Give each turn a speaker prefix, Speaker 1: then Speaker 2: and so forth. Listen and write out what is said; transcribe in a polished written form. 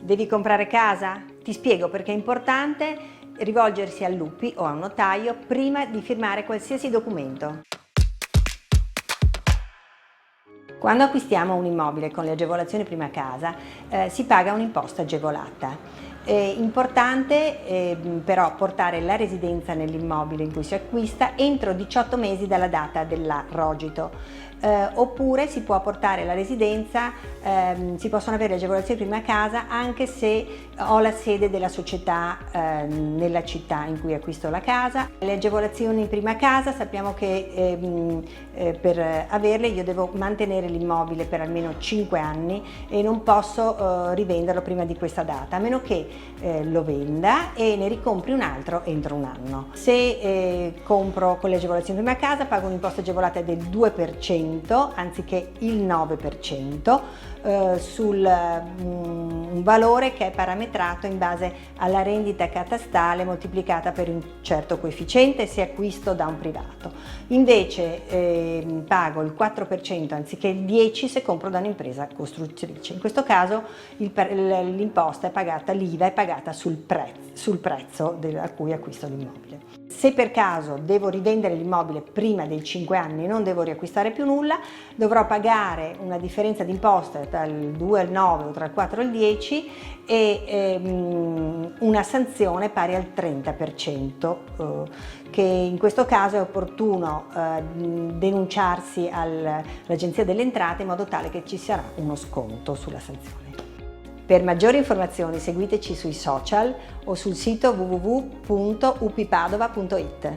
Speaker 1: Devi comprare casa? Ti spiego perché è importante rivolgersi all'UPI o a un notaio prima di firmare qualsiasi documento. Quando acquistiamo un immobile con le agevolazioni prima casa si paga un'imposta agevolata. È importante però portare la residenza nell'immobile in cui si acquista entro 18 mesi dalla data della rogito. Oppure si può portare la residenza, si possono avere le agevolazioni prima casa anche se ho la sede della società nella città in cui acquisto la casa. Le agevolazioni prima casa sappiamo che per averle io devo mantenere l'immobile per almeno 5 anni e non posso rivenderlo prima di questa data, a meno che lo venda e ne ricompri un altro entro un anno. Se compro con le agevolazioni prima casa pago un'imposta agevolata del 2% anziché il 9% sul un valore che è parametrato in base alla rendita catastale moltiplicata per un certo coefficiente se acquisto da un privato. Invece pago il 4% anziché il 10% se compro da un'impresa costruttrice. In questo caso l'imposta è pagata, l'IVA è pagata sul prezzo a cui acquisto l'immobile. Se per caso devo rivendere l'immobile prima dei 5 anni e non devo riacquistare più nulla, dovrò pagare una differenza di imposta tra il 2 e il 9 o tra il 4 e il 10 e una sanzione pari al 30%, che in questo caso è opportuno denunciarsi all'Agenzia delle Entrate in modo tale che ci sarà uno sconto sulla sanzione. Per maggiori informazioni seguiteci sui social o sul sito www.upipadova.it.